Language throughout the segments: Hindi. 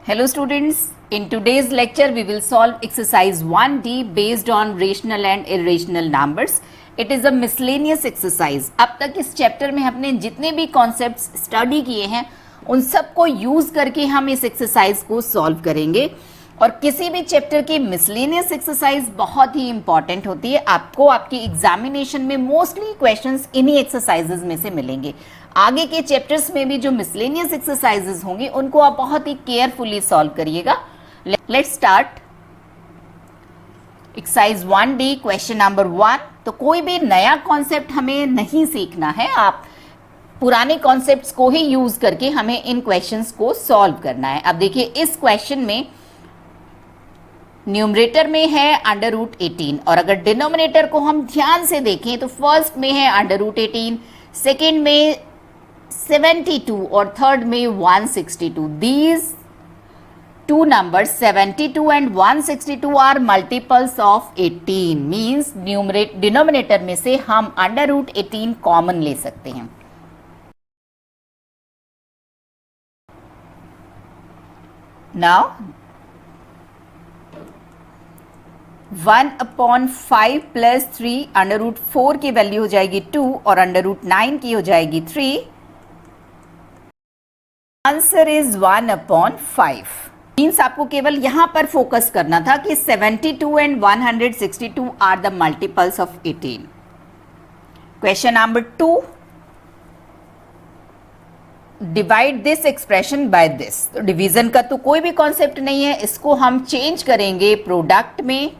Hello students, in today's lecture we will solve exercise 1D based on rational and irrational numbers. It is a miscellaneous exercise. अब तक इस चैप्टर में हमने जितने भी कॉन्सेप्ट्स स्टडी किए हैं उन सबको यूज करके हम इस एक्सरसाइज को सॉल्व करेंगे और किसी भी चैप्टर की मिसलेनियस एक्सरसाइज बहुत ही इंपॉर्टेंट होती है। आपको आपकी एग्जामिनेशन में मोस्टली क्वेश्चंस इन्हीं एक्सरसाइजेज में से मिलेंगे। आगे के चैप्टर्स में भी जो मिसलेनियस एक्सरसाइजेज होंगी उनको आप बहुत ही केयरफुली सॉल्व करिएगा। Let's start exercise 1D question number 1। तो कोई भी नया कॉन्सेप्ट हमें नहीं सीखना है, आप पुराने कॉन्सेप्ट्स को ही यूज करके हमें इन क्वेश्चंस को सॉल्व करना है। अब देखिए इस क्वेश्चन में न्यूमरेटर में है √18 और अगर डिनोमिनेटर को हम ध्यान से देखें तो फर्स्ट में है √18, सेकेंड में 72 और थर्ड में 162। These two numbers 72 and 162 are multiples of 18 means denominator में से हम √18 कॉमन ले सकते हैं। Now 1/5 प्लस 3 √4 की वैल्यू हो जाएगी 2 और √9 की हो जाएगी 3। Answer is 1/5। मीन्स आपको केवल यहां पर फोकस करना था कि 72 and 162 are the multiples of 18। Question number 2, divide this expression by this. तो डिवीजन का तो कोई भी कॉन्सेप्ट नहीं है, इसको हम चेंज करेंगे प्रोडक्ट में।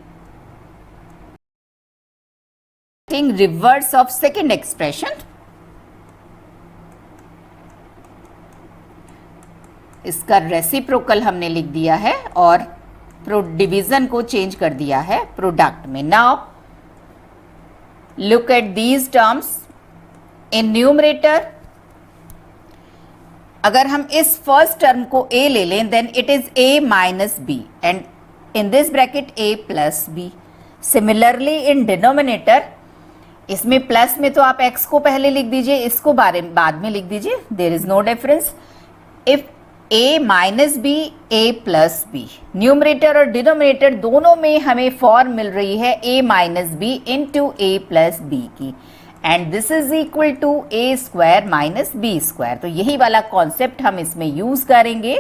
रिवर्स ऑफ सेकेंड एक्सप्रेशन, इसका रेसिप्रोकल हमने लिख दिया है और डिवीजन को चेंज कर दिया है प्रोडक्ट में। Now look at these terms in numerator. अगर हम इस फर्स्ट टर्म को a ले लें then it is a minus b and in this bracket a plus b। Similarly in denominator, इसमें प्लस में तो आप x को पहले लिख दीजिए, इसको बाद में लिख दीजिए, there is no difference. If a minus B a plus B, numerator और डिनोमिनेटर दोनों में हमें फॉर्म मिल रही है a minus B into a plus B की, and this is equal to a square minus B square. तो यही वाला कॉन्सेप्ट हम इसमें यूज करेंगे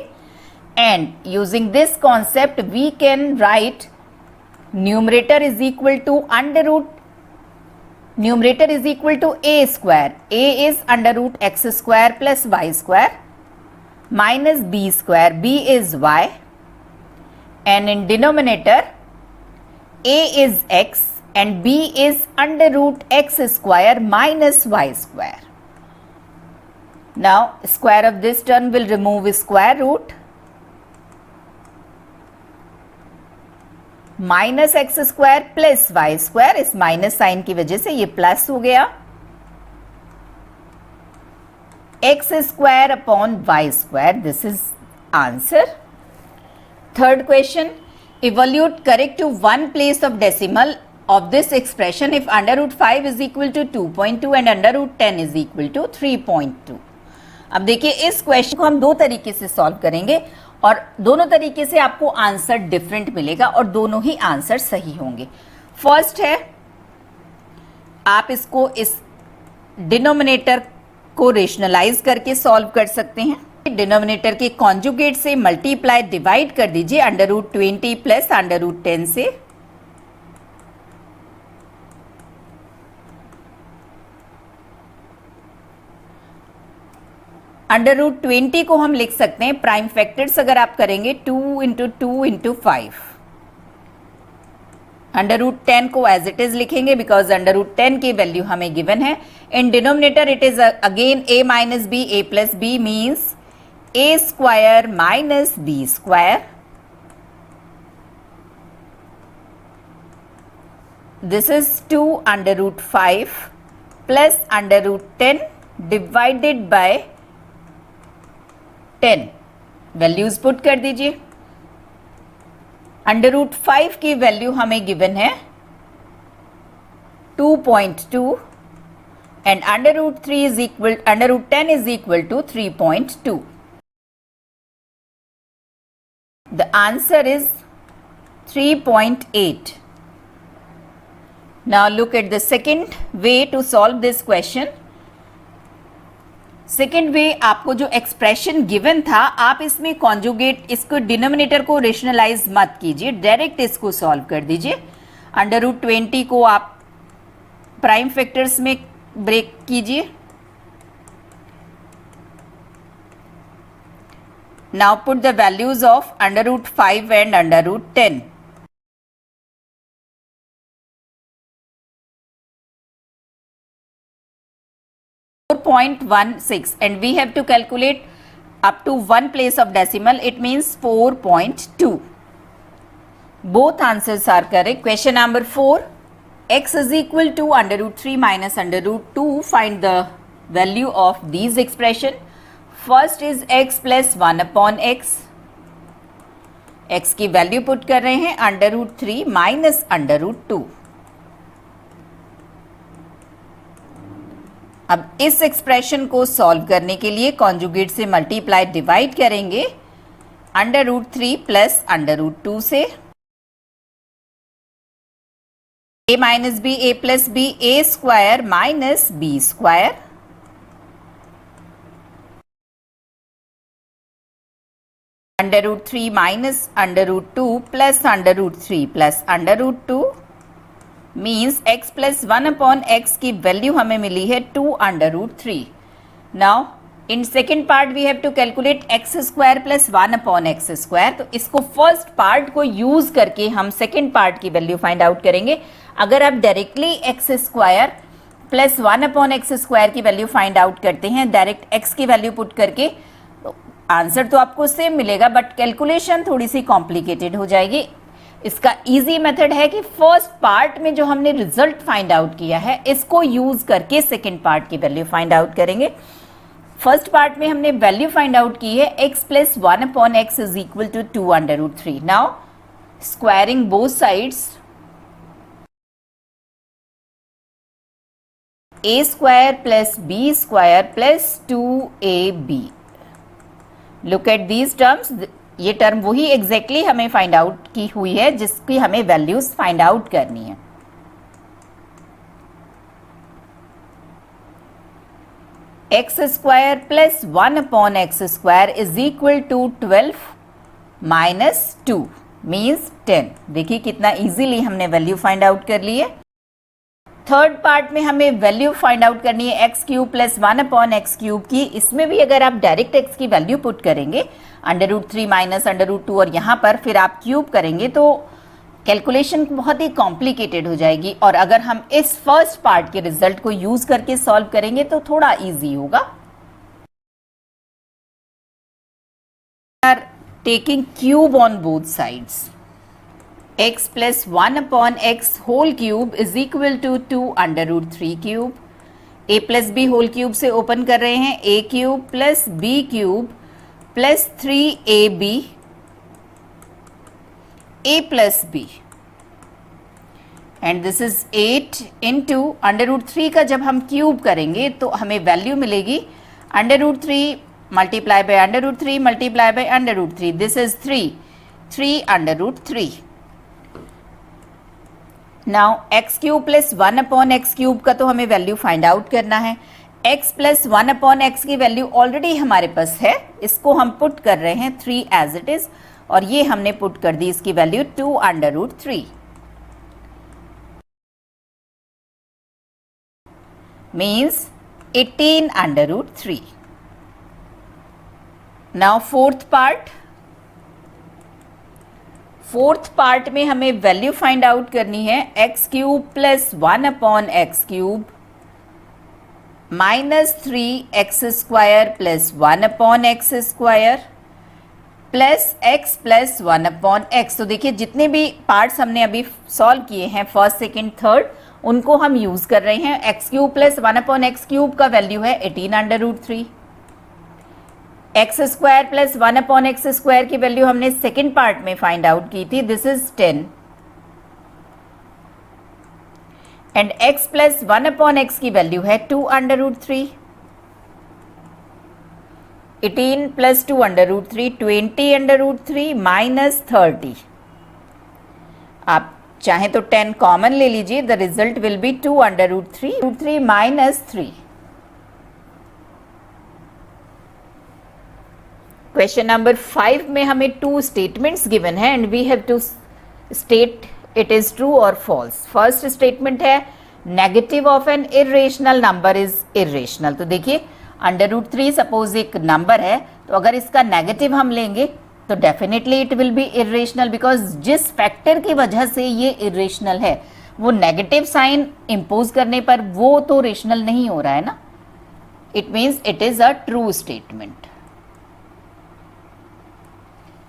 and using this concept we can write numerator is equal to numerator is equal to a square, a is √x square plus y square minus b square, b is y, and in denominator a is x and b is √x square minus y square. Now square of this term will remove square root, minus x square plus y square, इस माइनस साइन की वजह से ये प्लस हो गया, x square upon y square. This is answer. Third question, evaluate correct to one place of decimal of this expression if √5 is equal to 2.2 and √10 is equal to 3.2. अब देखिए इस क्वेश्चन को हम दो तरीके से सॉल्व करेंगे और दोनों तरीके से आपको आंसर डिफरेंट मिलेगा और दोनों ही आंसर सही होंगे। फर्स्ट है, आप इसको इस डिनोमिनेटर को रेशनलाइज करके सॉल्व कर सकते हैं। डिनोमिनेटर के कॉन्जुगेट से मल्टीप्लाई डिवाइड कर दीजिए √20 प्लस √10 से। √20 को हम लिख सकते हैं प्राइम फैक्टर्स अगर आप करेंगे 2 × 2 × 5। √10 को एज इट इज लिखेंगे बिकॉज √10 की वैल्यू हमें गिवन है। In denominator it is again a minus B a plus B means a square minus B square. This is 2 √5 plus √10 divided by 10। Values put कर दीजिए। √5 की वैल्यू हमें गिवन है 2.2 and √10 is equal to 3.2. The answer is 3.8. Now look at the second way to solve this question. Second way, आपको जो एक्सप्रेशन गिवन था आप इसमें कॉन्जुगेट, इसको डिनोमिनेटर को रेशनलाइज मत कीजिए, डायरेक्ट इसको सॉल्व कर दीजिए. √20 को आप प्राइम फैक्टर्स में ब्रेक कीजिए. Now put the values of √5 and √10. .16 and we have to calculate up to one place of decimal, it means 4.2. Both answers are correct. Question number 4, x is equal to √3 minus √2. Find the value of these expression. First is x plus 1 upon x. x की वैल्यू पुट कर रहे हैं √3 माइनस √2. अब इस एक्सप्रेशन को सॉल्व करने के लिए कॉन्जुगेट से मल्टीप्लाई डिवाइड करेंगे √3 प्लस √2 से. a minus B, a plus B, a square minus B square. √3 minus √2 plus √3 plus √2 means x plus 1 upon x की वैल्यू हमें मिली है 2 √3. Now in second part we have to calculate x square plus 1 upon x square. तो इसको फर्स्ट पार्ट को यूज करके हम सेकेंड पार्ट की वैल्यू फाइंड आउट करेंगे. अगर आप directly x square plus 1 upon x square की वैल्यू फाइंड आउट करते हैं डायरेक्ट x की वैल्यू पुट करके, तो आंसर तो आपको सेम मिलेगा बट कैलकुलेशन थोड़ी सी कॉम्प्लिकेटेड हो जाएगी. इसका इजी मेथड है कि फर्स्ट पार्ट में जो हमने रिजल्ट फाइंड आउट किया है इसको यूज करके सेकेंड पार्ट की वैल्यू फाइंड आउट करेंगे. फर्स्ट पार्ट में हमने वैल्यू फाइंड आउट की है x plus 1 upon x is equal to 2 √3. Now squaring both sides, a square plus b square plus 2ab. Look at these terms. ये टर्म वही एग्जैक्टली हमें फाइंड आउट की हुई है जिसकी हमें वैल्यूज फाइंड आउट करनी है. X square plus 1 upon X square is equal to 12 minus 2 means 10. देखिए कितना इजीली हमने वैल्यू फाइंड आउट कर ली है. थर्ड पार्ट में हमें वैल्यू फाइंड आउट करनी है x cube plus 1 upon x cube की. इसमें भी अगर आप डायरेक्ट एक्स की वैल्यू पुट करेंगे √3 माइनस √2 और यहाँ पर फिर आप क्यूब करेंगे तो कैलकुलेशन बहुत ही कॉम्प्लिकेटेड हो जाएगी. और अगर हम इस फर्स्ट पार्ट के रिजल्ट को यूज करके सॉल्व करेंगे तो थोड़ा इजी होगा. Taking cube on both sides, x plus 1 upon x whole cube is equal to 2 √3 cube. a plus B whole cube से ओपन कर रहे हैं a cube plus b cube plus 3ab a plus b and this is 8 into √3 का जब हम क्यूब करेंगे तो हमें वैल्यू मिलेगी √3 multiply by √3 multiply by √3. This is 3 √3. Now x cube plus 1 upon x cube का तो हमें वैल्यू फाइंड आउट करना है. x प्लस 1 अपॉन एक्स की वैल्यू ऑलरेडी हमारे पास है, इसको हम पुट कर रहे हैं 3 एज इट इज और ये हमने पुट कर दी इसकी value 2 √3 means 18 √3. Now fourth part में हमें वैल्यू फाइंड आउट करनी है x cube plus 1 upon x cube minus 3x square plus 1 upon X square plus x plus 1 upon x. तो देखिए जितने भी पार्ट्स हमने अभी सॉल्व किए हैं फर्स्ट सेकेंड थर्ड उनको हम यूज कर रहे हैं. X cube plus 1 upon x cube का वैल्यू है 18 √3. X square plus 1 upon X square की वैल्यू हमने सेकेंड पार्ट में फाइंड आउट की थी, this is 10. And x plus 1 upon X की वैल्यू है 2 √3. 18 प्लस 2 √3, 20 √3 माइनस 30। आप चाहें तो 10 कॉमन ले लीजिए, the result will be 2 √3 minus 3। Question number 5 में हमें 2 स्टेटमेंट्स गिवन है and we have to state it is true और फॉल्स। फर्स्ट स्टेटमेंट है negative of an irrational number is irrational. तो देखिए √3 सपोज एक नंबर है, तो अगर इसका नेगेटिव हम लेंगे तो definitely it will be irrational, because जिस फैक्टर की वजह से ये इरेशनल है वो नेगेटिव साइन इंपोज करने पर वो तो रेशनल नहीं हो रहा है ना। It means it is a true statement.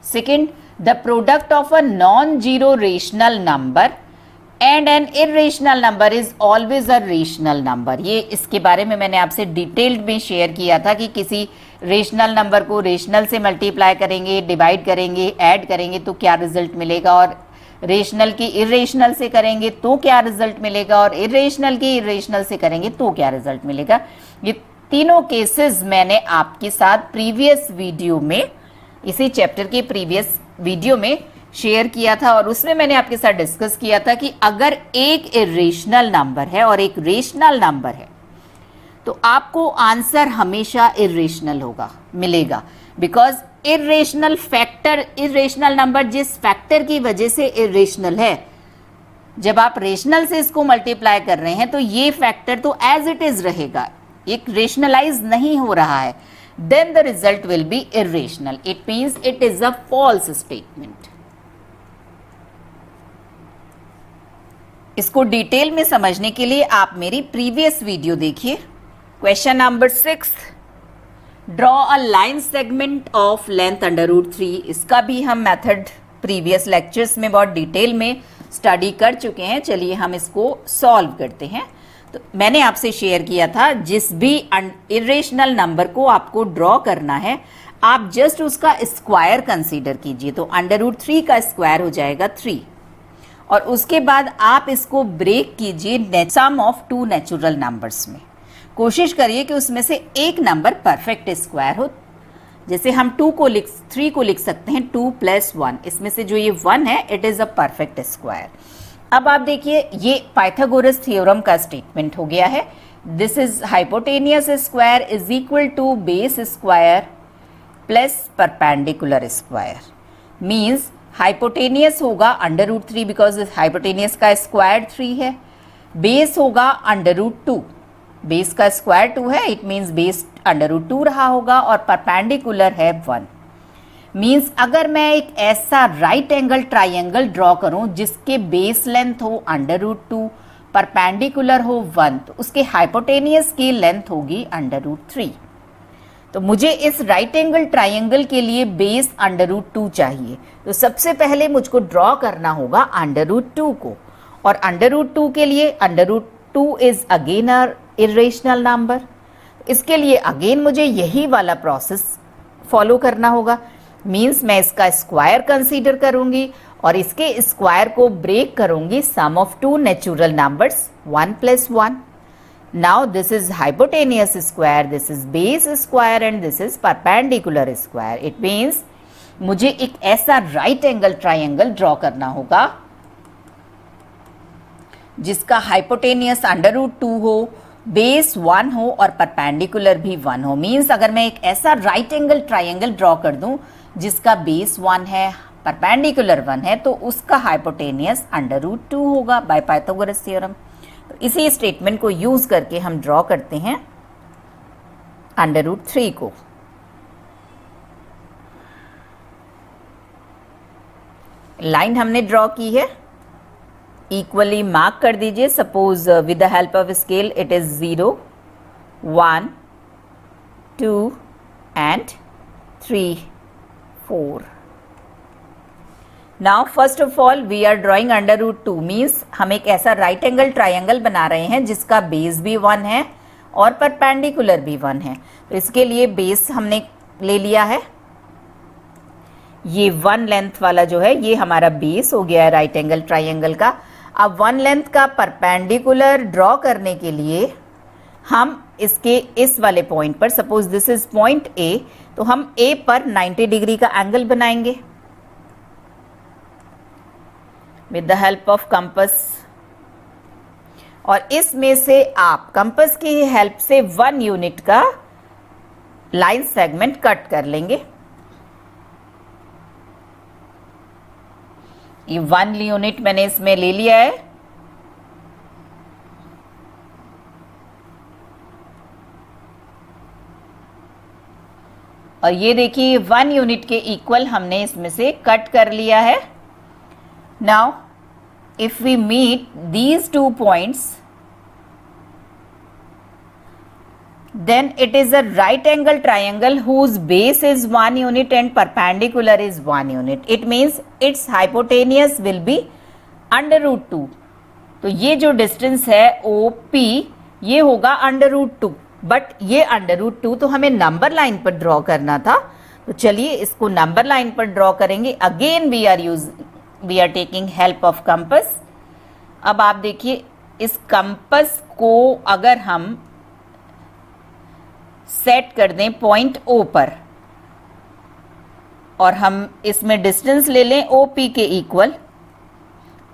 Second, the product of a non zero rational number and N irrational number is always a rational number. ये इसके बारे में मैंने आपसे डिटेल्ड में शेयर किया था कि किसी रेशनल नंबर को रेशनल से मल्टीप्लाई करेंगे, डिवाइड करेंगे, ऐड करेंगे तो क्या रिजल्ट मिलेगा, और रेशनल की इरेशनल से करेंगे तो क्या रिजल्ट मिलेगा, और इरेशनल की इरेशनल से करेंगे तो क्या रिजल्ट मिलेगा। ये तीनों केसेस मैंने आपके साथ प्रीवियस वीडियो में, इसी चैप्टर के प्रीवियस वीडियो में शेयर किया था, और उसमें मैंने आपके साथ डिस्कस किया था कि अगर एक इरेशनल नंबर है और एक रेशनल नंबर है तो आपको आंसर हमेशा इरेशनल होगा मिलेगा, because irrational factor, irrational number जिस फैक्टर की वजह से इरेशनल है, जब आप रेशनल से इसको मल्टीप्लाई कर रहे हैं तो ये फैक्टर तो एज इट इज रहेगा, एक रेशनलाइज नहीं हो रहा है, then the result will be irrational. It means it is a false statement. इसको डिटेल में समझने के लिए आप मेरी प्रीवियस वीडियो देखिए। Question number 6, draw a line segment of length √3। इसका भी हम मेथड प्रीवियस लेक्चर्स में बहुत डिटेल में स्टडी कर चुके हैं। चलिए हम इसको सॉल्व करते हैं। तो मैंने आपसे शेयर किया था जिस भी इरेशनल नंबर को आपको ड्रॉ करना है, आप जस्ट उसका स्क्वायर कंसीडर कीजिए। तो √3 का स्क्वायर हो जाएगा 3, और उसके बाद आप इसको ब्रेक कीजिए सम ऑफ 2 नेचुरल नंबर्स में। कोशिश करिए कि उसमें से एक नंबर परफेक्ट स्क्वायर हो। जैसे हम 3 को लिख सकते हैं 2 + 1, इसमें से जो ये 1 है it is a perfect square. अब आप देखिए ये पाइथागोरस थ्योरम का स्टेटमेंट हो गया है। This is hypotenuse square is equal to base square plus perpendicular square. Means hypotenuse होगा √3 बिकॉज हाइपोटेनियस का स्क्वायर 3 है, बेस होगा √2, बेस का स्क्वायर 2 है, इट मीन्स बेस √2 रहा होगा, और परपेंडिकुलर है 1। मीन्स अगर मैं एक ऐसा राइट एंगल ट्राइंगल ड्रॉ करूं जिसके बेस लेंथ हो √2, परपेंडिकुलर हो 1, तो उसके हाइपोटेनियस की लेंथ होगी √3। तो मुझे इस राइट एंगल ट्राइंगल के लिए बेस √2 चाहिए, तो सबसे पहले मुझको ड्रॉ करना होगा √2 को, और √2 के लिए √2 is again a irrational number. इसके लिए अगेन मुझे यही वाला प्रोसेस फॉलो करना होगा। मीन्स मैं इसका स्क्वायर कंसीडर करूंगी और इसके स्क्वायर को ब्रेक करूंगी sum of 2 natural numbers 1 + 1। Now this is hypotenuse square, this is base square and this is perpendicular square. It means मुझे एक ऐसा राइट एंगल ट्राइंगल ड्रॉ करना होगा जिसका हाइपोटेनियस √2 हो, बेस 1 हो और परपेंडिकुलर भी 1 हो। मीन्स अगर मैं एक ऐसा राइट एंगल ट्राइंगल ड्रॉ कर दूं जिसका बेस 1 है, परपेंडिकुलर 1 है, तो उसका हाइपोटेनियस √2 होगा बाय पाइथागोरस थ्योरम। तो इसी स्टेटमेंट को यूज करके हम ड्रॉ करते हैं √3 को। लाइन हमने ड्रॉ की है, इक्वली मार्क कर दीजिए। Suppose with the help of scale it is 0, 1, 2 and 3, 4। Now first of all we are drawing √2, means हम एक ऐसा राइट एंगल ट्राइंगल बना रहे हैं जिसका बेस भी 1 है और परपेंडिकुलर भी 1 है। तो इसके लिए बेस हमने ले लिया है, ये 1 लेंथ वाला जो है ये हमारा बेस हो गया है राइट एंगल ट्राइंगल का। अब 1 लेंथ का परपेंडिकुलर ड्रॉ करने के लिए हम इसके इस वाले पॉइंट पर, suppose this is point A, तो हम ए पर 90 डिग्री का एंगल बनाएंगे with the help of compass. और इसमें से आप कंपास की हेल्प से 1 यूनिट का लाइन सेगमेंट कट कर लेंगे। ये 1 यूनिट मैंने इसमें ले लिया है। और ये देखिए 1 यूनिट के इक्वल हमने इसमें से कट कर लिया है। Now if we meet these 2 points, then it is a right angle triangle whose base is 1 unit and perpendicular is 1 unit. It means its hypotenuse will be under root 2. तो ये जो डिस्टेंस है OP ये होगा अंडर रूट 2, बट ये अंडर रूट 2 तो हमें नंबर लाइन पर ड्रॉ करना था। तो चलिए इसको नंबर लाइन पर ड्रॉ करेंगे। Again we are taking help of compass. अब आप देखिए इस कंपास को अगर हम सेट कर दें पॉइंट O पर और हम इसमें डिस्टेंस ले लें OP के इक्वल,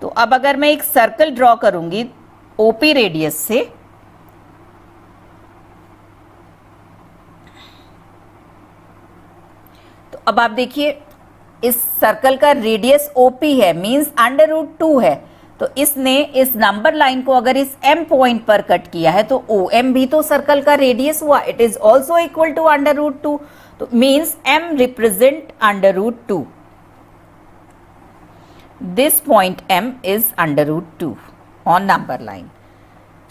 तो अब अगर मैं एक सर्कल ड्रॉ करूंगी OP रेडियस से, तो अब आप देखिए इस सर्कल का रेडियस OP है, मींस अंडर रूट 2 है। तो इसने इस नंबर लाइन को अगर इस M पॉइंट पर कट किया है तो OM भी तो सर्कल का रेडियस हुआ, it is also equal to under root 2। तो means M represent under root 2। This point M is under root 2 on number line.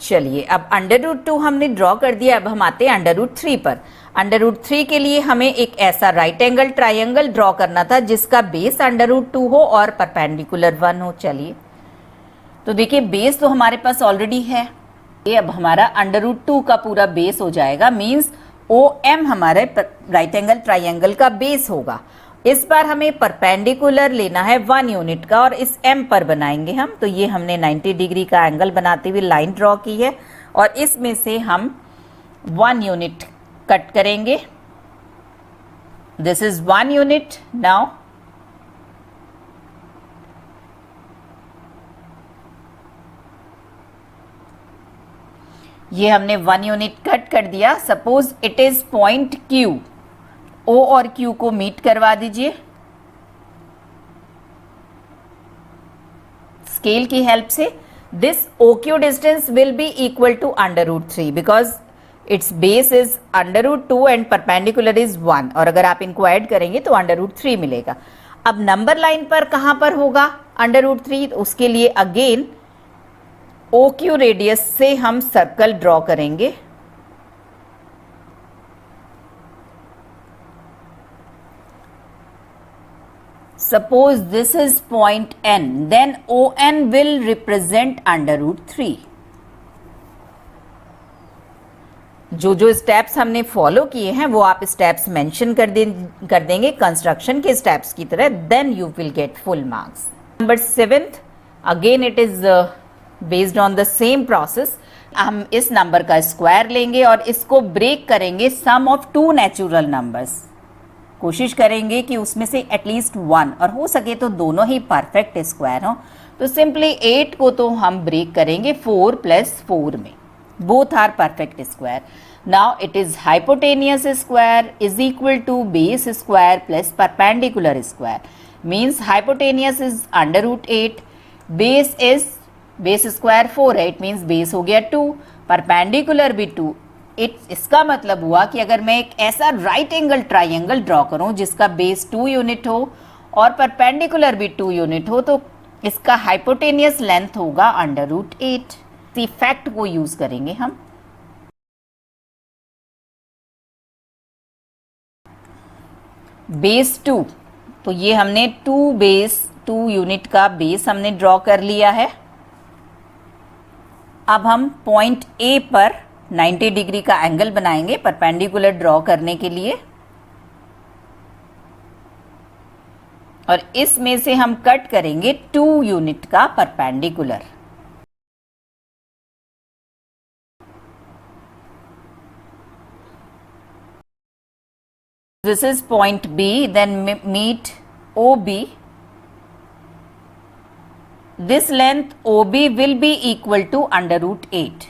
चलिए अब अंडर रूट 2 हमने ड्रॉ कर दिया। अब हम आते हैं अंडर रूट 3 पर। अंडर रूट 3 के लिए हमें एक ऐसा राइट एंगल ट्राइंगल ड्रॉ करना था जिसका बेस अंडर रूट 2 हो और परपेंडिकुलर 1 हो। चलिए तो देखिए बेस तो हमारे पास ऑलरेडी है, ये अब हमारा अंडर रूट 2 का पूरा बेस हो जाएगा, मींस OM हमारे राइट एंगल ट्राइंगल का बेस होगा। इस बार हमें परपेंडिकुलर लेना है 1 यूनिट का और इस M पर बनाएंगे हम। तो ये हमने 90 डिग्री का एंगल बनाते हुए लाइन ड्रॉ की है और इसमें से हम 1 यूनिट कट करेंगे। This is 1 unit. नाउ ये हमने 1 यूनिट कट कर दिया। Suppose it is point Q, O और Q को मीट करवा दीजिए स्केल की हेल्प से। This OQ distance will be equal to under root 3 because it's base is under root 2 and perpendicular is 1, और अगर आप इनको ऐड करेंगे तो अंडर रूट 3 मिलेगा। अब नंबर लाइन पर कहां पर होगा अंडर रूट 3? तो उसके लिए अगेन OQ रेडियस से हम सर्कल ड्रॉ करेंगे। Suppose this is point N, then ON will represent under root 3. जो स्टेप्स हमने फॉलो किए हैं वो आप स्टेप्स मेंशन कर देंगे कंस्ट्रक्शन के स्टेप्स की तरह, then you will get full marks. Number 7th, again it is based on the same process. हम इस नंबर का स्क्वायर लेंगे और इसको ब्रेक करेंगे सम ऑफ 2 नेचुरल नंबर्स। कोशिश करेंगे कि उसमें से एटलीस्ट 1 और हो सके तो दोनों ही परफेक्ट स्क्वायर हो। तो सिंपली 8 को तो हम ब्रेक करेंगे 4 + 4 में, both are perfect square. Now it is hypotenuse square is equal to base square plus perpendicular square, means hypotenuse is under root 8, base square 4 है, इट मीन्स बेस हो गया 2, परपेंडिकुलर भी 2। इसका मतलब हुआ कि अगर मैं एक ऐसा राइट एंगल ट्राइंगल ड्रॉ करूं जिसका बेस 2 यूनिट हो और परपेंडिकुलर भी 2 यूनिट हो, तो इसका हाइपोटेनियस लेंथ होगा अंडर रूट 8। इस इफेक्ट को यूज करेंगे हम। बेस 2, तो ये हमने 2 यूनिट का बेस हमने ड्रॉ कर लिया है। अब हम पॉइंट A पर 90 डिग्री का एंगल बनाएंगे परपेंडिकुलर ड्रॉ करने के लिए, और इसमें से हम कट करेंगे 2 यूनिट का perpendicular. This is point B, then meet OB. This length OB will be equal to under root 8.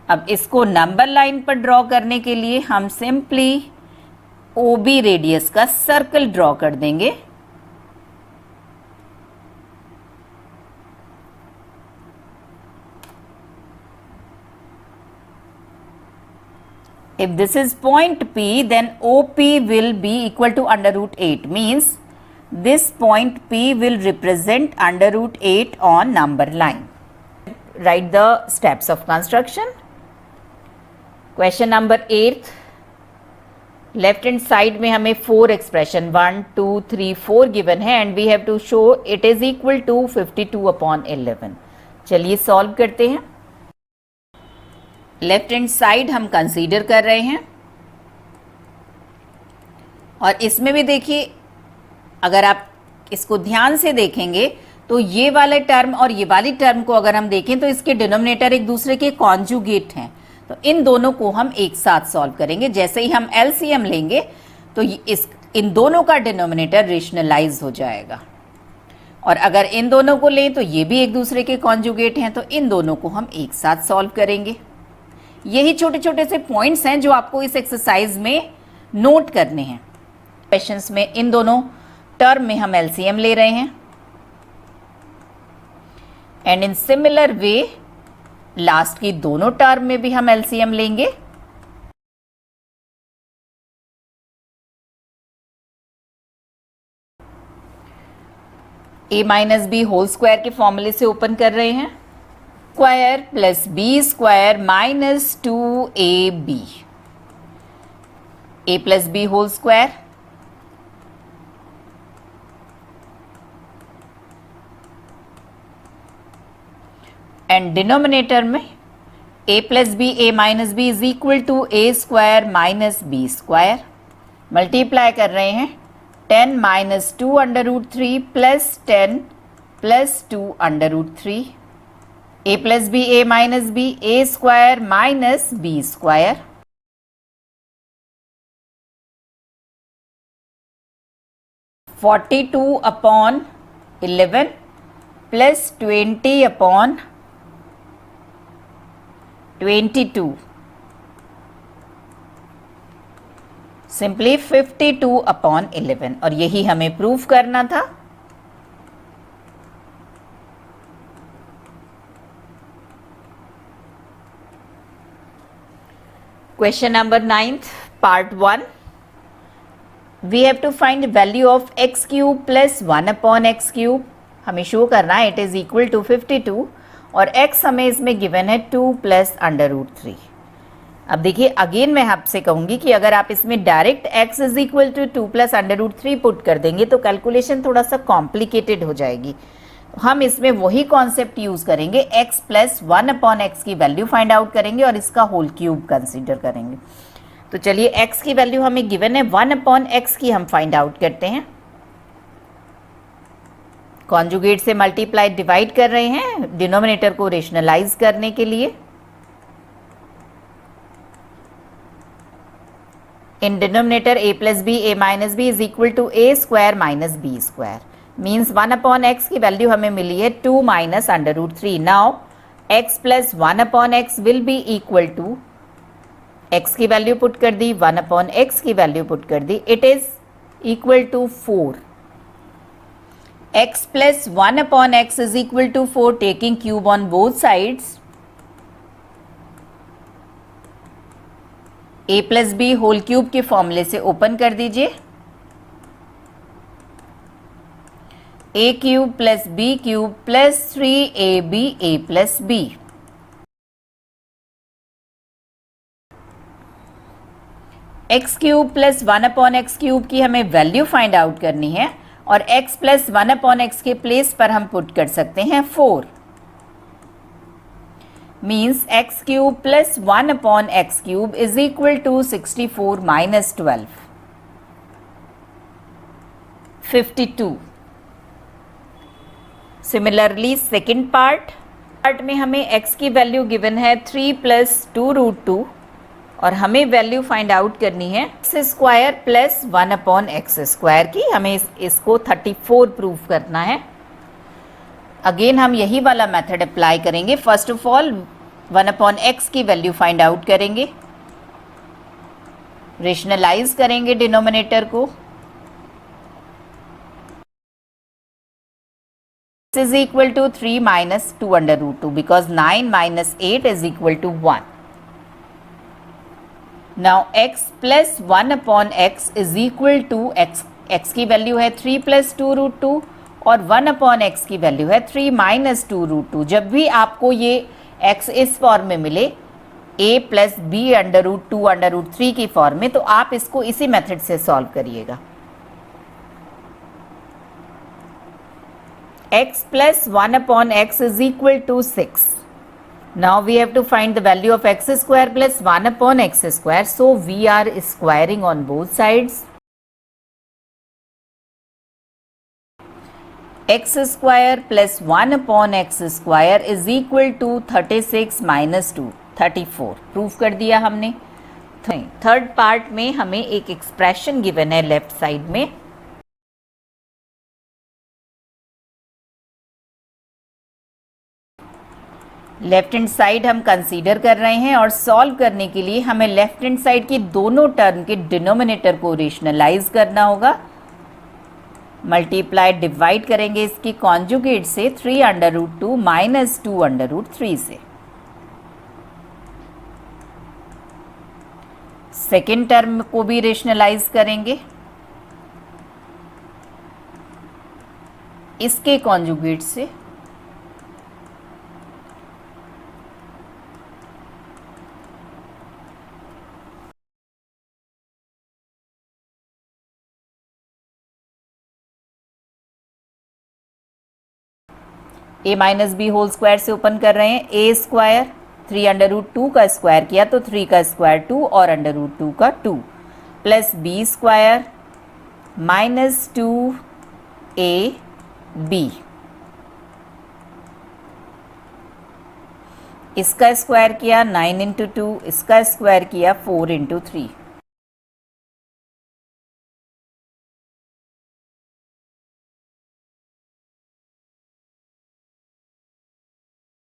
अब इसको नंबर लाइन पर ड्रॉ करने के लिए हम सिंपली OB रेडियस का सर्कल ड्रॉ कर देंगे. If this is point P, then OP will be equal to under root 8. Means this point P will represent under root 8 on number line. Write the steps of construction. Question number 8. Left hand side में हमें 4 expression 1, 2, 3, 4 given है and we have to show it is equal to 52 upon 11. चलिए solve करते हैं. लेफ्ट हैंड साइड हम कंसीडर कर रहे हैं और इसमें भी देखिए, अगर आप इसको ध्यान से देखेंगे तो ये वाला टर्म और ये वाली टर्म को अगर हम देखें तो इसके डिनोमिनेटर एक दूसरे के कॉन्जुगेट हैं. तो इन दोनों को हम एक साथ सॉल्व करेंगे. जैसे ही हम एलसीएम लेंगे तो इन दोनों का डिनोमिनेटर रेशनलाइज हो जाएगा. और अगर इन दोनों को लें तो ये भी एक दूसरे के कॉन्जुगेट हैं, तो इन दोनों को हम एक साथ सॉल्व करेंगे. यही छोटे छोटे से पॉइंट्स हैं जो आपको इस एक्सरसाइज में नोट करने हैं. क्वेश्चंस में इन दोनों टर्म में हम एलसीएम ले रहे हैं and in similar way last की दोनों टर्म में भी हम एलसीएम लेंगे. a minus b whole square के फॉर्मूले से ओपन कर रहे हैं. Square plus b square minus 2ab, a plus B whole square and denominator में a plus B a minus B is equal to a square minus B square. Multiply कर रहे हैं 10 minus 2 under root 3 plus 10 plus 2 under root 3. a plus B a minus B a square minus B square. (42 upon 11 plus 20 upon 22. Simply 52 upon 11 और यही हमें प्रूफ करना था. Question number 9th, part 1. We have to find the value of x cube plus 1 upon x cube. हमें शो करना है it is equal to 52 और x हमें इसमें given है 2 plus under root 3. अब देखिए अगेन मैं आपसे कहूँगी कि अगर आप इसमें direct x is equal to 2 plus under root 3 put कर देंगे तो कैलकुलेशन थोड़ा सा कॉम्प्लिकेटेड हो जाएगी. हम इसमें वही कॉन्सेप्ट यूज करेंगे, x प्लस 1 अपॉन एक्स की वैल्यू फाइंड आउट करेंगे और इसका होल क्यूब कंसीडर करेंगे. तो चलिए x की वैल्यू हमें गिवन है 1 अपॉन एक्स की हम फाइंड आउट करते हैं. कॉन्जुगेट से मल्टीप्लाई डिवाइड कर रहे हैं डिनोमिनेटर को रेशनलाइज करने के लिए. In denominator a plus B a minus B is equal to a square minus B square. Means 1 upon X की वैल्यू हमें मिली है 2 minus under root 3. Now x plus 1 upon X will be equal to, x की वैल्यू पुट कर दी, 1 अपॉन एक्स की वैल्यू पुट कर दी, it is equal to 4. x plus 1 upon X is equal to 4. Taking cube on both sides. a plus B whole cube के फॉर्मूले से ओपन कर दीजिए. a cube plus b cube plus 3ab a plus b. X cube plus 1 upon x cube की हमें वैल्यू फाइंड आउट करनी है और x प्लस 1 अपॉन एक्स के प्लेस पर हम पुट कर सकते हैं 4. Means x cube plus 1 upon x cube is equal to 64 minus 12, 52. Similarly second part में हमें x की वैल्यू गिवन है 3 प्लस 2 रूट 2 और हमें वैल्यू फाइंड आउट करनी है x square plus 1 upon X square की। हमें इसको 34 प्रूव करना है। अगेन हम यही वाला मेथड अप्लाई करेंगे। First of all 1 upon X की वैल्यू फाइंड आउट करेंगे, रेशनलाइज करेंगे डिनोमिनेटर को। This is equal to 3 minus 2 under root 2 because 9 minus 8 is equal to 1. Now x plus 1 upon x is equal to x की वैल्यू है 3 plus 2 root 2 और 1 upon x की वैल्यू है 3 minus 2 root 2। जब भी आपको ये x इस फॉर्म में मिले a plus b under root 2 under root 3 की फॉर्म में, तो आप इसको इसी मेथड से सॉल्व करिएगा। x plus 1 upon x is equal to 6. Now we have to find the value of x square plus 1 upon x square. So we are squaring on both sides. X square plus 1 upon x square is equal to 36 minus 2, 34. Proof कर दिया हमने। थर्ड पार्ट में हमें एक एक्सप्रेशन गिवन है लेफ्ट साइड में। लेफ्ट हैंड साइड हम कंसीडर कर रहे हैं और सॉल्व करने के लिए हमें लेफ्ट हैंड साइड की दोनों टर्म के डिनोमिनेटर को रेशनलाइज करना होगा। मल्टीप्लाई डिवाइड करेंगे इसकी कॉन्जुगेट से 3 under root 2 minus 2 under root 3 से। सेकेंड टर्म को भी रेशनलाइज करेंगे इसके कॉन्जुगेट से। a minus b whole square से ओपन कर रहे हैं। a स्क्वायर 3 अंडर रूट 2 का स्क्वायर किया तो 3 का स्क्वायर 2 और अंडर रूट 2 का 2 plus b square minus 2ab, इसका स्क्वायर किया 9 इंटू 2, इसका स्क्वायर किया 4 इंटू 3।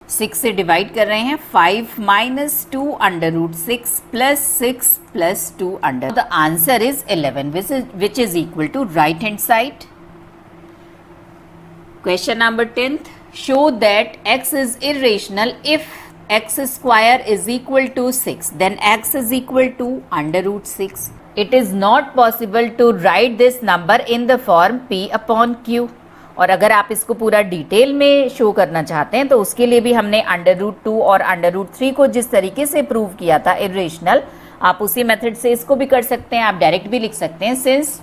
सिक्स से डिवाइड कर रहे हैं। 5 minus 2 under root 6 plus 6 plus 2 under. The answer is 11 which is equal to right hand side. Question number 10th, show that x is irrational if x square is equal to 6 then x is equal to under root 6। It is not possible to write this number in the form p upon q। और अगर आप इसको पूरा डिटेल में शो करना चाहते हैं तो उसके लिए भी हमने अंडर रूट 2 और अंडर रूट 3 को जिस तरीके से प्रूव किया था इरेशनल, आप उसी मेथड से इसको भी कर सकते हैं। आप डायरेक्ट भी लिख सकते हैं। Since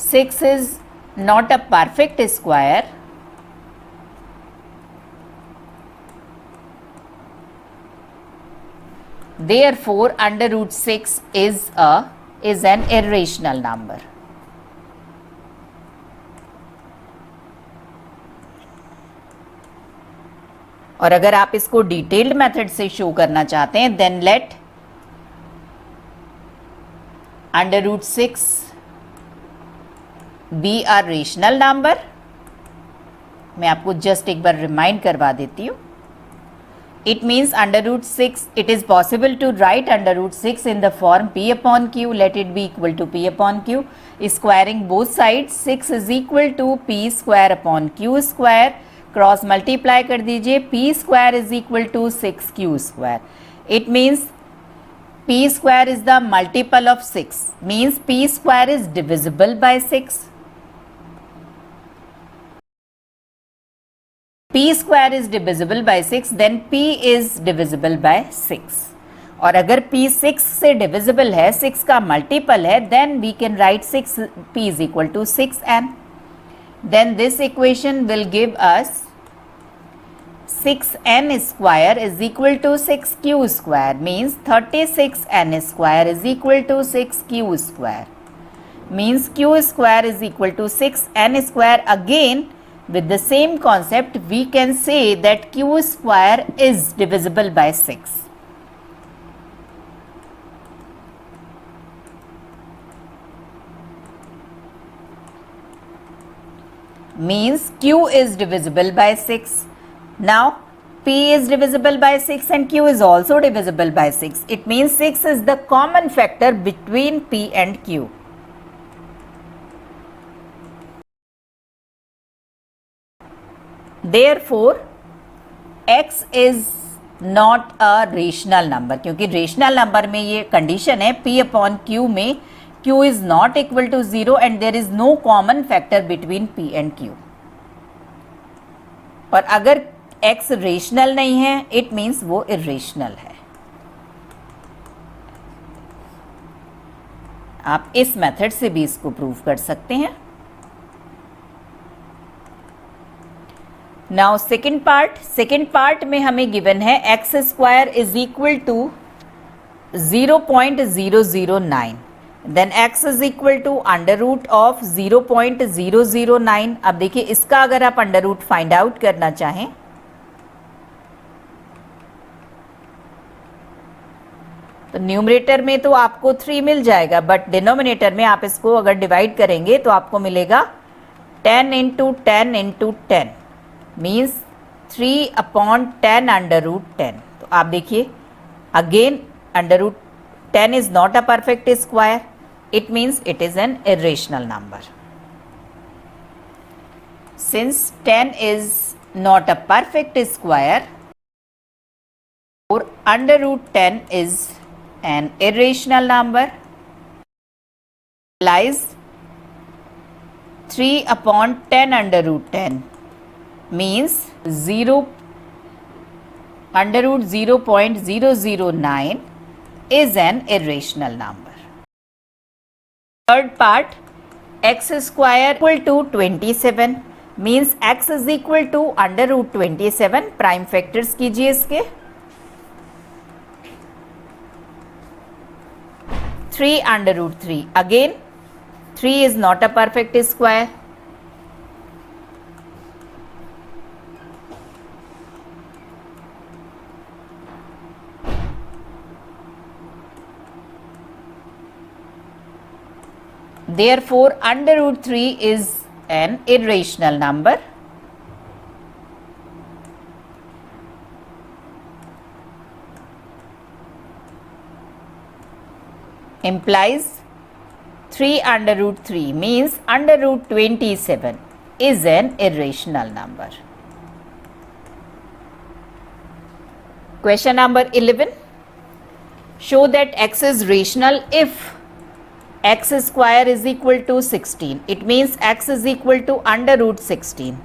6 is not a perfect square, therefore under root 6 is an irrational number. और अगर आप इसको डिटेल्ड मेथड से शो करना चाहते हैं then let under root 6 be a rational number. मैं आपको जस्ट एक बार रिमाइंड करवा देती हूँ। It means under root 6, it is possible to write under root 6 in the form p upon q, let it be equal to p upon q, squaring both side. 6 is equal to p square upon q square, cross multiply कर दीजिए, p square is equal to 6q square. It means p square is the multiple of 6, means p square is divisible by 6। p square is divisible by 6 then p is divisible by 6। और अगर p 6 से डिविजिबल है, 6 का मल्टीपल है, then we can write 6p is equal to 6n। Then this equation will give us 6n square is equal to 6q square, means 36n square is equal to 6q square, means q square is equal to 6n square. Again with the same concept we can say that q square is divisible by 6. means q is divisible by 6. Now p is divisible by 6 and q is also divisible by 6. It means 6 is the common factor between p and q. Therefore x is not a rational number, क्योंकि रेशनल नंबर में ये कंडीशन है p अपॉन q में q is not equal to 0 and there is no common factor between p and q. और अगर x रेशनल नहीं है इट मीन्स वो इरेशनल है. आप इस मेथड से भी इसको प्रूव कर सकते हैं. नाउ सेकेंड पार्ट में हमें गिवन है x square is equal to 0.009. Then x is equal to under root of 0.009. अब देखिए इसका अगर आप अंडर रूट फाइंड आउट करना चाहें तो न्यूमरेटर में तो आपको 3 मिल जाएगा, बट डिनोमिनेटर में आप इसको अगर डिवाइड करेंगे तो आपको मिलेगा 10 into 10 into 10 means 3 upon 10 under root 10. तो आप देखिए again under root 10 is not a perfect square. It means it is an irrational number. Since 10 is not a perfect square और under root 10 is an irrational number, lies 3 upon 10 under root 10 means 0 under root 0.009 is an irrational number. Third part, x square equal to 27 means x is equal to under root 27. prime factors कीजिए इसके. 3 under root 3. Again 3 is not a perfect square. Therefore under root 3 is an irrational number. Implies 3 under root 3 means under root 27 is an irrational number. Question number 11. Show that x is rational if x square is equal to 16. It means x is equal to under root 16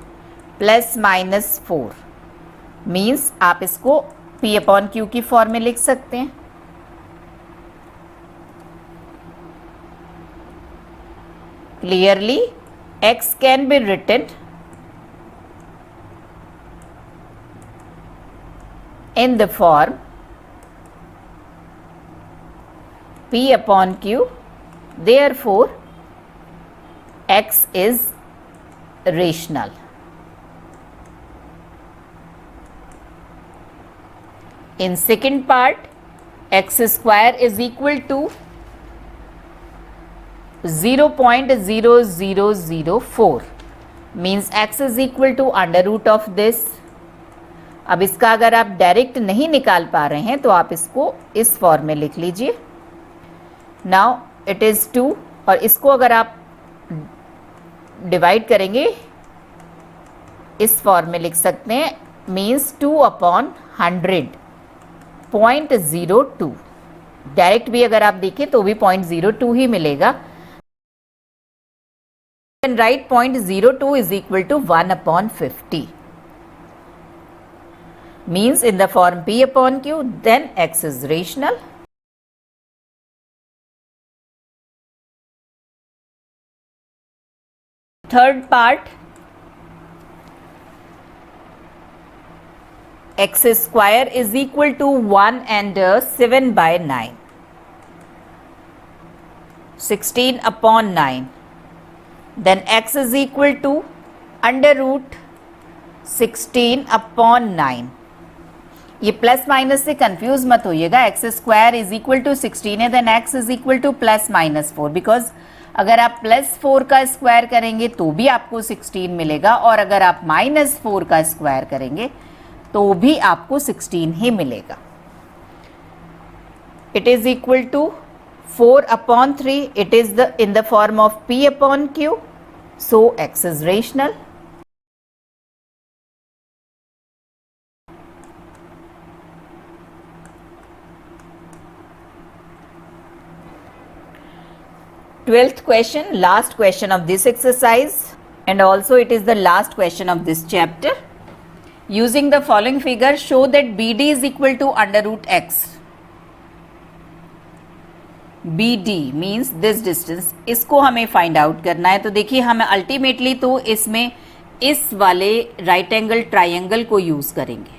plus minus 4 means आप इसको p upon q की फॉर्म में लिख सकते हैं. Clearly x can be written in the form p upon q. Therefore x is rational. In second part, x square is equal to 0.0004 means x is equal to under root of this. अब इसका अगर आप डायरेक्ट नहीं निकाल पा रहे हैं तो आप इसको इस फॉर्म में लिख लीजिए. नाउ इट इज़ 2 और इसको अगर आप डिवाइड करेंगे इस फॉर्म में लिख सकते हैं मीन्स 2 अपॉन 100.02. डायरेक्ट भी अगर आप देखें तो भी 0.02 ही मिलेगा. Then write 0.02 is equal to 1 upon 50 means in the form p upon q, then x is rational. Third part, x square is equal to 1 and 7 by 9. 16 upon 9. Then x is equal to under root 16 upon 9. ये प्लस माइनस से कंफ्यूज मत होइएगा. X square is equal to 16 है, then x is equal to plus minus 4 because अगर आप +4 का स्क्वायर करेंगे तो भी आपको 16 मिलेगा, और अगर आप -4 का स्क्वायर करेंगे तो भी आपको 16 ही मिलेगा. It is equal to 4/3. It is in the form of P/Q. So x is rational. Twelfth question, last question of this exercise, and also it is the last question of this chapter. Using the following figure, show that BD is equal to √x. BD means this distance. इसको हमें फाइंड आउट करना है. तो देखिए हमें अल्टीमेटली तो इसमें इस वाले राइट एंगल ट्राइंगल को यूज करेंगे.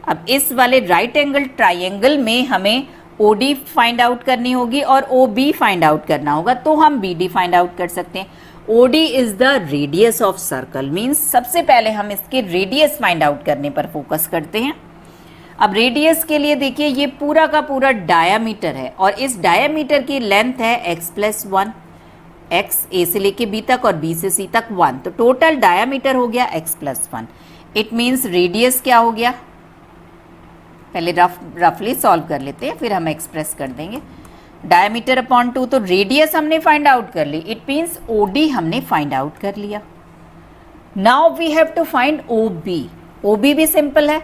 अब इस वाले राइट एंगल ट्राइंगल में हमें OD फाइंड आउट करनी होगी और OB फाइंड आउट करना होगा, तो हम BD फाइंड आउट कर सकते हैं. OD is the radius of circle, means सबसे पहले हम इसके रेडियस फाइंड आउट करने पर फोकस करते हैं. अब रेडियस के लिए देखिए ये पूरा का पूरा डायामीटर है, और इस डायामीटर की लेंथ है x+1. x A से लेके B तक और B से C तक 1, तो टोटल डायामीटर हो गया x+1. इट मीन्स रेडियस क्या हो गया, पहले रफली सॉल्व कर लेते हैं फिर हम एक्सप्रेस कर देंगे. डायमीटर अपॉन 2, तो रेडियस हमने फाइंड आउट कर ली. इट मीन्स OD हमने फाइंड आउट कर लिया. Now we have to find OB. OB भी सिंपल है.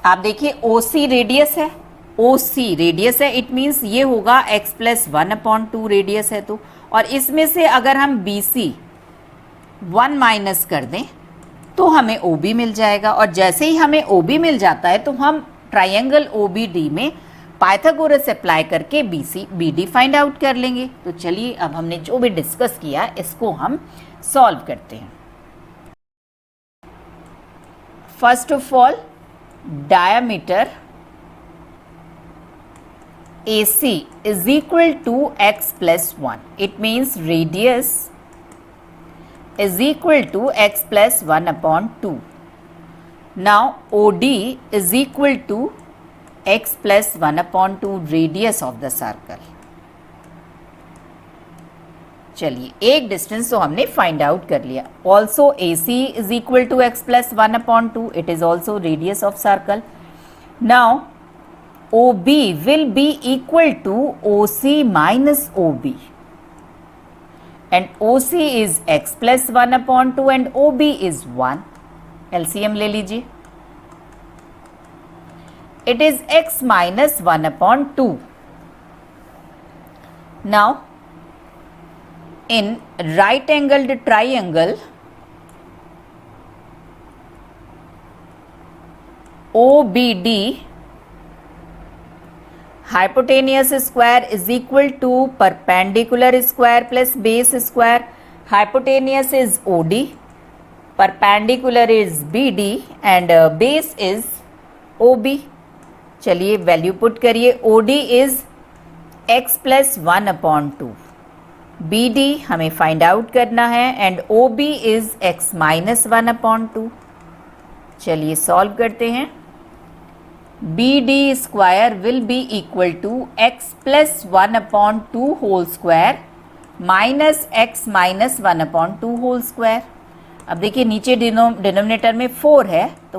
आप देखिए OC रेडियस है, OC रेडियस है. इट मीन्स ये होगा x+1/2 रेडियस है तो, और इसमें से अगर हम BC 1 माइनस कर दें तो हमें OB मिल जाएगा. और जैसे ही हमें OB मिल जाता है तो हम ट्राइंगल OBD में पाइथागोरस अप्लाई करके BD फाइंड आउट कर लेंगे. तो चलिए अब हमने जो भी डिस्कस किया इसको हम सॉल्व करते हैं. First of all, diameter AC is equal to x+1. It means radius is equal to x+1/2. Now OD is equal to x+1/2 radius of the circle. चलिए एक डिस्टेंस तो हमने फाइंड आउट कर लिया. Also AC is equal to x+1/2. It is also radius of circle. Now OB will be equal to OC minus OB. And OC is x+1/2 and OB is 1. LCM ले लीजिए. It is x minus 1/2. Now, in right angled triangle, OBD, hypotenuse square is equal to perpendicular square plus base square. Hypotenuse is OD, perpendicular is BD and base is OB. चलिए वैल्यू पुट करिए. OD is x+1/2. BD हमें फाइंड आउट करना है एंड OB is x-1/2. चलिए सॉल्व करते हैं. BD square will be equal to x+1/2 whole square minus x-1/2 whole square. अब देखिए नीचे डिनोमिनेटर में 4 है तो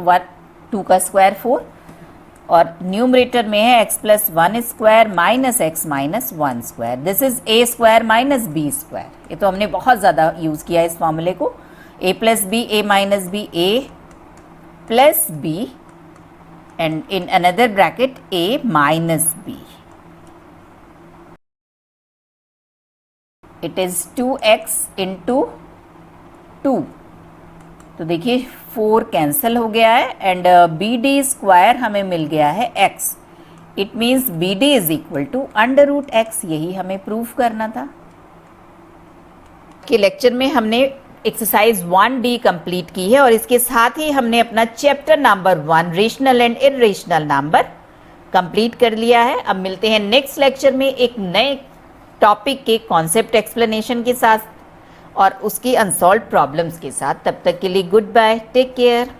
2 का स्क्वायर 4, और न्यूमरेटर में है x+1 square minus x-1 square. This is a square minus b square. ये तो हमने बहुत ज़्यादा यूज़ किया इस फॉर्मूले को. a plus B, a minus B, a plus b and in another bracket a minus b. It is 2x into 2. तो देखिए 4 कैंसिल हो गया है एंड BD स्क्वायर हमें मिल गया है x. It means BD is equal to √x. यही हमें प्रूफ करना था. कि लेक्चर में हमने एक्सरसाइज 1D कंप्लीट की है और इसके साथ ही हमने अपना chapter number 1 rational and irrational number complete कर लिया है. अब मिलते हैं नेक्स्ट लेक्चर में एक नए टॉपिक के कॉन्सेप्ट एक्सप्लेनेशन के साथ और उसकी अनसॉल्व प्रॉब्लम्स के साथ. तब तक के लिए गुड बाय, टेक केयर.